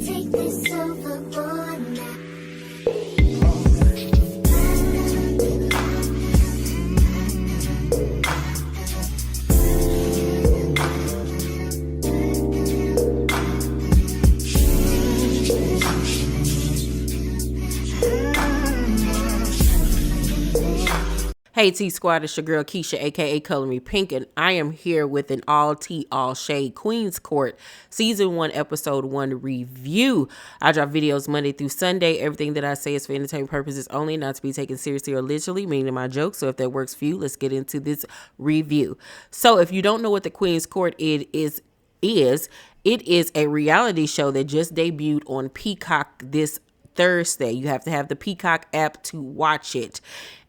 take this overboard now. Hey T Squad, it's your girl Keisha, aka Color Me Pynk, and I am here with an all tea, all shade Queen's Court Season 1, Episode 1 review. I drop videos Monday through Sunday. Everything that I say is for entertainment purposes only, not to be taken seriously or literally, meaning my jokes. So if that works for you, let's get into this review. So if you don't know what the Queen's Court it is a reality show that just debuted on Peacock this Thursday. You have to have the Peacock app to watch it.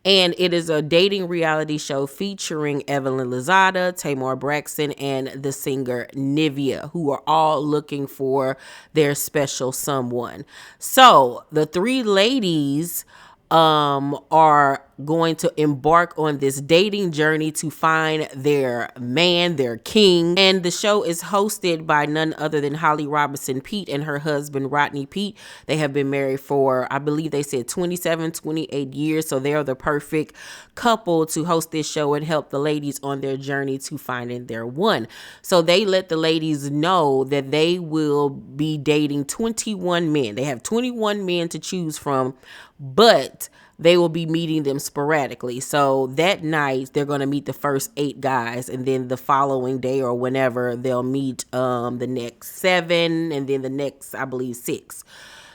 And it is a dating reality show featuring Evelyn and Nivea, Tamar Braxton, and the singer Nivea, who are all looking for their special someone. So the three ladies are going to embark on this dating journey to find their man, their king. And the show is hosted by none other than Holly Robinson Pete and her husband Rodney Pete. They have been married for, I believe they said 27, 28 years. So they're the perfect couple to host this show and help the ladies on their journey to finding their one. So they let the ladies know that they will be dating 21 men. They have 21 men to choose from, but they will be meeting them sporadically. So that night they're going to meet the first 8 guys, and then the following day or whenever they'll meet the next 7, and then the next, I believe, 6.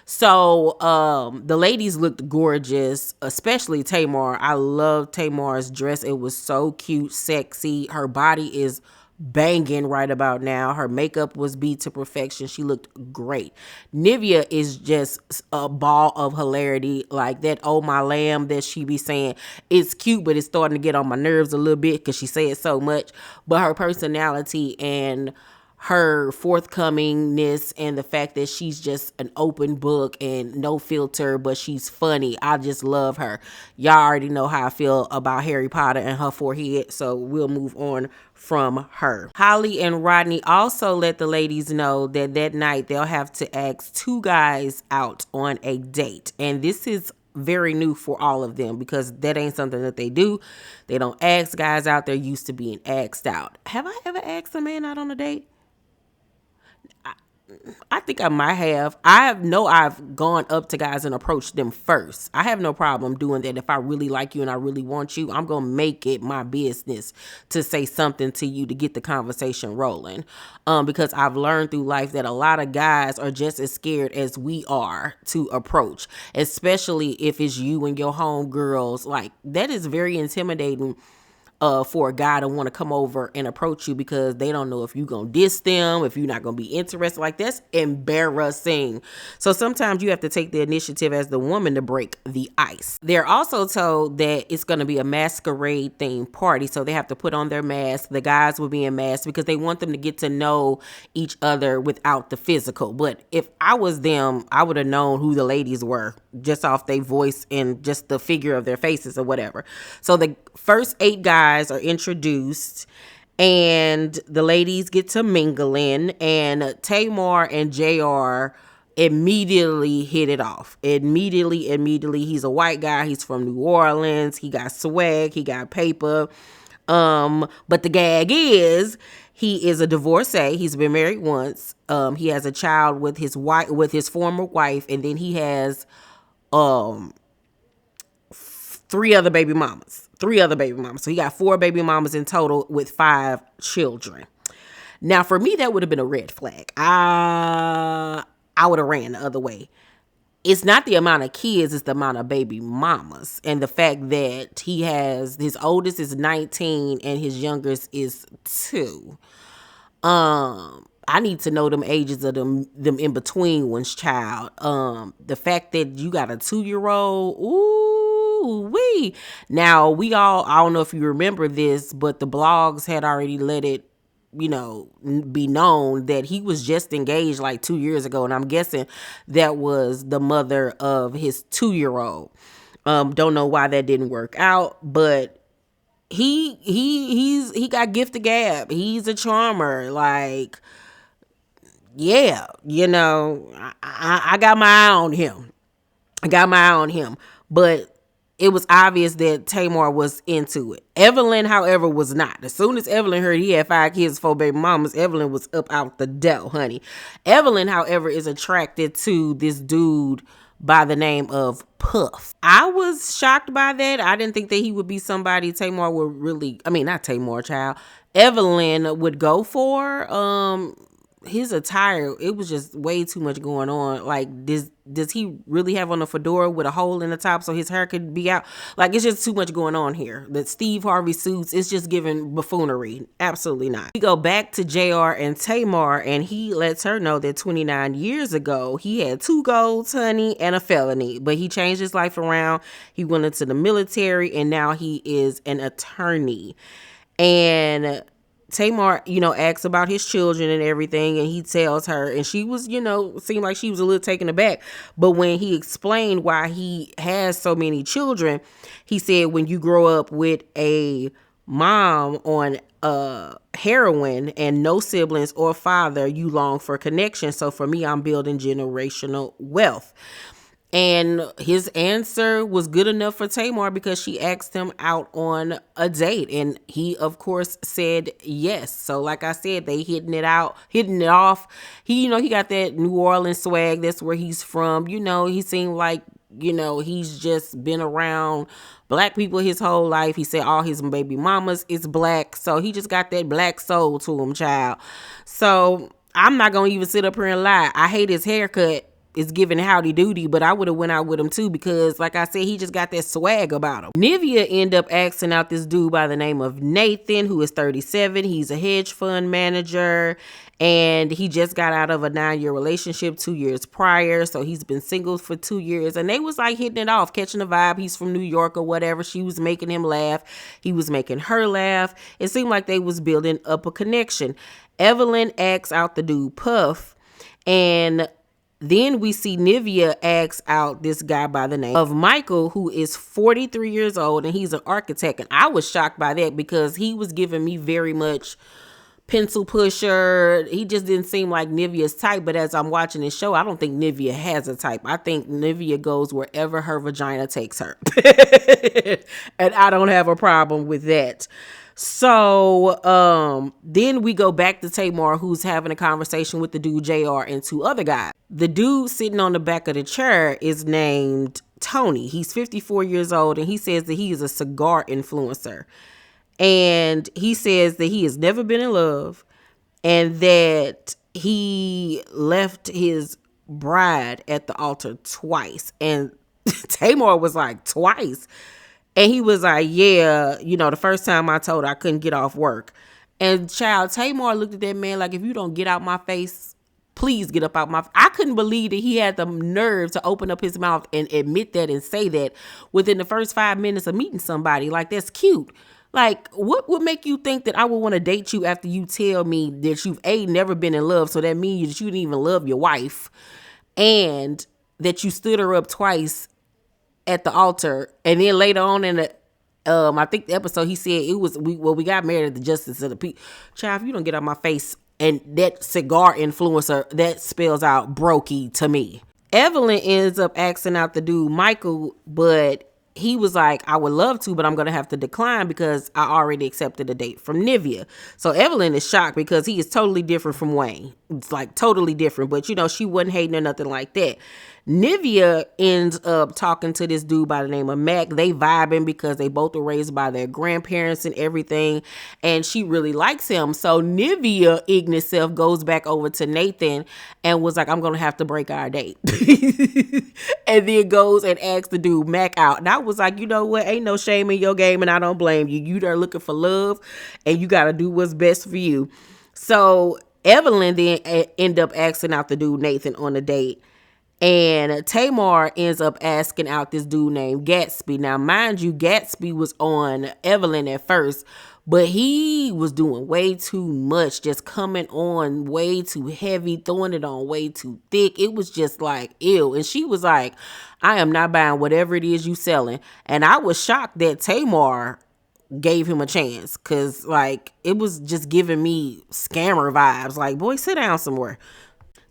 So the ladies looked gorgeous, especially Tamar. I love Tamar's dress. It was so cute, sexy. Her body is banging right about now. Her makeup was beat to perfection. She looked great. Nivea is just a ball of hilarity. Like that "oh my lamb" that she be saying, it's cute, but it's starting to get on my nerves a little bit because she says so much. But her personality and her forthcomingness and the fact that she's just an open book and no filter, but she's funny. I just love her. Y'all already know how I feel about Harry Potter and her forehead, so we'll move on from her. Holly and Rodney also let the ladies know that that night they'll have to ask 2 guys out on a date. And this is very new for all of them because that ain't something that they do. They don't ask guys out. They're used to being asked out. Have I ever asked a man out on a date? I think I might have. I've gone up to guys and approached them first. I have no problem doing that. If I really like you and I really want you, I'm going to make it my business to say something to you to get the conversation rolling. Because I've learned through life that a lot of guys are just as scared as we are to approach, especially if it's you and your homegirls. Like, that is very intimidating for a guy to want to come over and approach you because they don't know if you're going to diss them, if you're not going to be interested. Like, that's embarrassing. So sometimes you have to take the initiative as the woman to break the ice. They're also told that it's going to be a masquerade themed party. So they have to put on their mask. The guys will be in masks because they want them to get to know each other without the physical. But if I was them, I would have known who the ladies were just off their voice and just the figure of their faces or whatever. So the first 8 guys are introduced and the ladies get to mingling, and Tamar and JR immediately hit it off. Immediately. He's a white guy. He's from New Orleans. He got swag. He got paper. But the gag is he is a divorcee. He's been married once. He has a child with his former wife, and then he has 3 other baby mamas. So he got 4 baby mamas in total with 5 children. Now, for me, that would have been a red flag. I would have ran the other way. It's not the amount of kids, it's the amount of baby mamas. And the fact that he has, his oldest is 19 and his youngest is 2. I need to know them ages of them in between ones, child. The fact that you got a 2-year-old, ooh-wee. Now, I don't know if you remember this, but the blogs had already let it, be known that he was just engaged like 2 years ago. And I'm guessing that was the mother of his 2-year-old. Don't know why that didn't work out, but he got gift of gab. He's a charmer. Like, yeah, I got my eye on him. I got my eye on him. But it was obvious that Tamar was into it. Evelyn, however, was not. As soon as Evelyn heard he had 5 kids, 4 baby mamas, Evelyn was up out the dough, honey. Evelyn, however, is attracted to this dude by the name of Puff. I was shocked by that. I didn't think that he would be somebody Tamar would really, I mean, not Tamar, child. Evelyn would go for. His attire, it was just way too much going on. Like, does he really have on a fedora with a hole in the top so his hair could be out? Like, it's just too much going on here. The Steve Harvey suits, it's just giving buffoonery. Absolutely not. We go back to JR and Tamar, and he lets her know that 29 years ago he had 2 golds, honey, and a felony, but he changed his life around. He went into the military, and now he is an attorney. And Tamar, asks about his children and everything, and he tells her, and she was, seemed like she was a little taken aback. But when he explained why he has so many children, he said, when you grow up with a mom on heroin and no siblings or father, you long for connection. So for me, I'm building generational wealth. And his answer was good enough for Tamar because she asked him out on a date. And he, of course, said yes. So like I said, they hitting it off. He got that New Orleans swag. That's where he's from. He seemed like, he's just been around black people his whole life. He said all his baby mamas is black. So he just got that black soul to him, child. So I'm not going to even sit up here and lie. I hate his haircut. Is giving howdy doody, but I would have went out with him too because, like I said, he just got that swag about him. Nivea end up asking out this dude by the name of Nathan, who is 37. He's a hedge fund manager, and he just got out of a 9-year relationship 2 years prior, so he's been single for 2 years, and they was like hitting it off, catching the vibe. He's from New York or whatever. She was making him laugh. He was making her laugh. It seemed like they was building up a connection. Evelyn asks out the dude Puff, and then we see Nivea ask out this guy by the name of Michael, who is 43 years old, and he's an architect. And I was shocked by that because he was giving me very much pencil pusher. He just didn't seem like Nivea's type. But as I'm watching this show, I don't think Nivea has a type. I think Nivea goes wherever her vagina takes her. And I don't have a problem with that. So then we go back to Tamar, who's having a conversation with the dude JR and 2 other guys. The dude sitting on the back of the chair is named Tony. He's 54 years old, and he says that he is a cigar influencer. And he says that he has never been in love and that he left his bride at the altar twice. And Tamar was like, twice? And he was like, yeah, the first time I told her I couldn't get off work. And child, Tamar looked at that man like, if you don't get out my face, please get up out my face. I couldn't believe that he had the nerve to open up his mouth and admit that and say that within the first 5 minutes of meeting somebody. Like, that's cute. Like, what would make you think that I would want to date you after you tell me that you've never been in love, so that means that you didn't even love your wife, and that you stood her up twice at the altar, and then later on in the I think the episode, he said it was we got married at the Justice of the Peace. Child, if you don't get out my face, and that cigar influencer, that spells out brokey to me. Evelyn ends up asking out the dude Michael, but he was like, I would love to, but I'm going to have to decline because I already accepted a date from Nivea. So Evelyn is shocked because he is totally different from Wayne. It's like totally different, but she wasn't hating or nothing like that. Nivea ends up talking to this dude by the name of Mac. They vibing because they both were raised by their grandparents and everything, and she really likes him. So Nivea, ignorant self, goes back over to Nathan and was like, I'm going to have to break our date. And then goes and asks the dude Mac out. And I was like, you know what? Ain't no shame in your game, and I don't blame you. You there looking for love, and you got to do what's best for you. So Evelyn then end up asking out the dude Nathan on a date. And Tamar ends up asking out this dude named Gatsby. Now, mind you, Gatsby was on Evelyn at first, but he was doing way too much, just coming on way too heavy, throwing it on way too thick. It was just like, ew. And she was like, I am not buying whatever it is you selling. And I was shocked that Tamar gave him a chance, because like it was just giving me scammer vibes. Like, boy, sit down somewhere.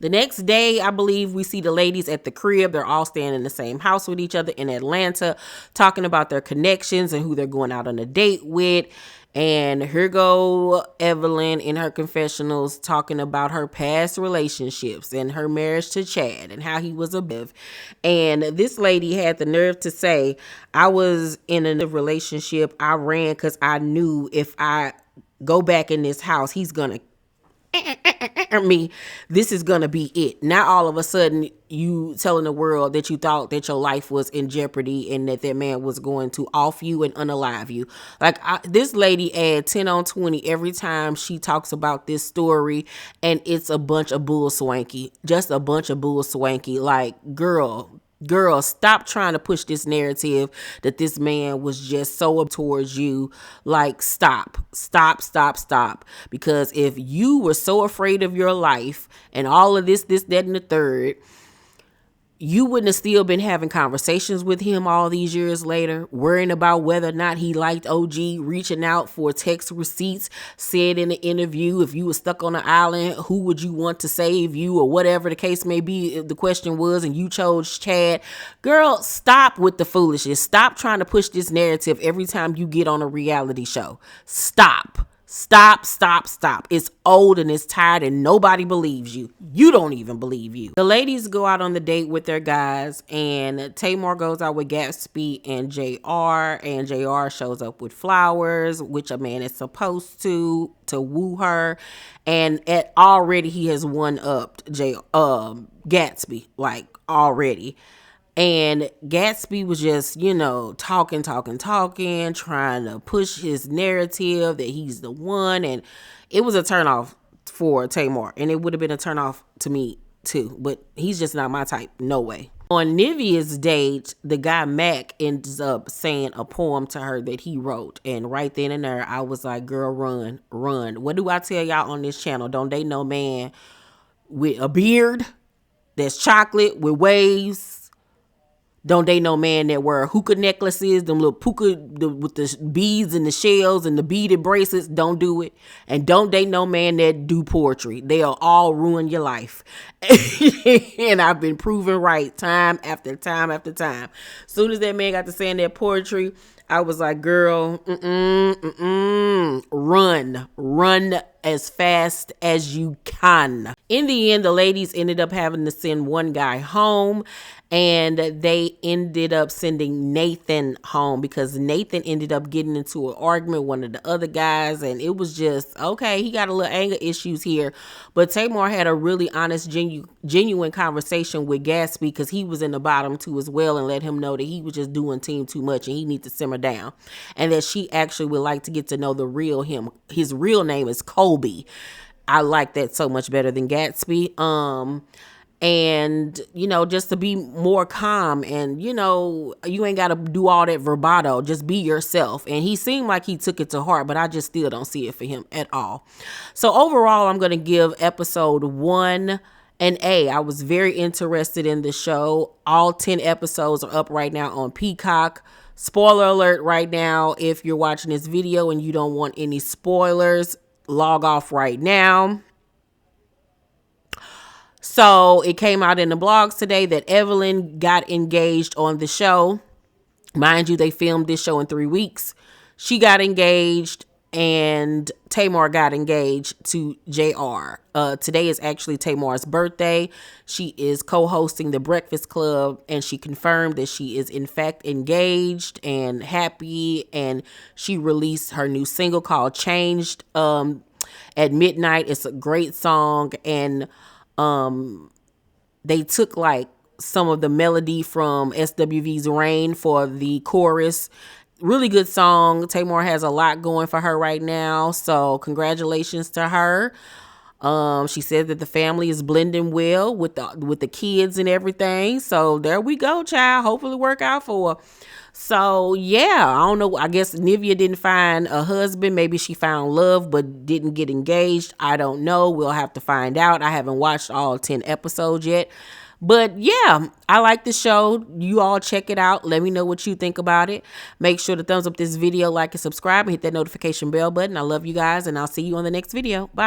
The next day, I believe we see the ladies at the crib. They're all staying in the same house with each other in Atlanta, talking about their connections and who they're going out on a date with. And here go Evelyn in her confessionals talking about her past relationships and her marriage to Chad and how he was a biv. And this lady had the nerve to say, I was in a relationship. I ran because I knew if I go back in this house, he's going to me, this is gonna be it. Now all of a sudden you telling the world that you thought that your life was in jeopardy and that man was going to off you and unalive you. Like this lady add 10 on 20 every time she talks about this story, and it's a bunch of bull swanky, just a bunch of bull swanky. Like, girl, stop trying to push this narrative that this man was just so up towards you. Like, stop. Because if you were so afraid of your life and all of this, that, and the third, you wouldn't have still been having conversations with him all these years later, worrying about whether or not he liked OG, reaching out for text receipts, said in the interview, if you were stuck on an island, who would you want to save you, or whatever the case may be, the question was, and you chose Chad. Girl, stop with the foolishness. Stop trying to push this narrative every time you get on a reality show. Stop. It's old and it's tired and nobody believes you. You don't even believe you. The ladies go out on the date with their guys, and Tamar goes out with Gatsby and JR, and JR shows up with flowers, which a man is supposed to woo her. And already he has one-upped Gatsby, like already. And Gatsby was just, talking, trying to push his narrative that he's the one. And it was a turnoff for Tamar. And it would have been a turnoff to me too. But he's just not my type. No way. On Nivea's date, the guy Mac ends up saying a poem to her that he wrote. And right then and there, I was like, girl, run. What do I tell y'all on this channel? Don't date no man with a beard that's chocolate with waves. Don't date no man that wear hookah necklaces, them little puka with the beads and the shells and the beaded bracelets. Don't do it. And don't date no man that do poetry. They'll all ruin your life. And I've been proven right time after time after time. Soon as that man got to saying that poetry, I was like, girl, run as fast as you can. In the end, the ladies ended up having to send one guy home, and they ended up sending Nathan home because Nathan ended up getting into an argument with one of the other guys, and it was just, okay, he got a little anger issues here. But Tamar had a really honest, genuine conversation with Gatsby because he was in the bottom too as well, and let him know that he was just doing team too much and he needs to simmer down, and that she actually would like to get to know the real him. His real name is Colby. I like that so much better than Gatsby. And, just to be more calm, and, you ain't got to do all that bravado. Just be yourself. And he seemed like he took it to heart, but I just still don't see it for him at all. So overall, I'm going to give episode 1 an A. I was very interested in the show. All 10 episodes are up right now on Peacock. Spoiler alert right now. If you're watching this video and you don't want any spoilers, log off right now. So it came out in the blogs today that Evelyn got engaged on the show. Mind you, they filmed this show in 3 weeks. She got engaged, and Tamar got engaged to JR. Today is actually Tamar's birthday. She is co-hosting The Breakfast Club, and she confirmed that she is in fact engaged and happy. And she released her new single called Changed at midnight. It's a great song, and they took like some of the melody from SWV's Rain for the chorus. Really good song. Tamar has a lot going for her right now, so congratulations to her. She said that the family is blending well with the kids and everything. So there we go, child. Hopefully work out for her. So yeah, I don't know. I guess Nivea didn't find a husband. Maybe she found love but didn't get engaged. I don't know. We'll have to find out. I haven't watched all 10 episodes yet. But yeah, I like the show. You all check it out. Let me know what you think about it. Make sure to thumbs up this video, like and subscribe, and hit that notification bell button. I love you guys, and I'll see you on the next video. Bye.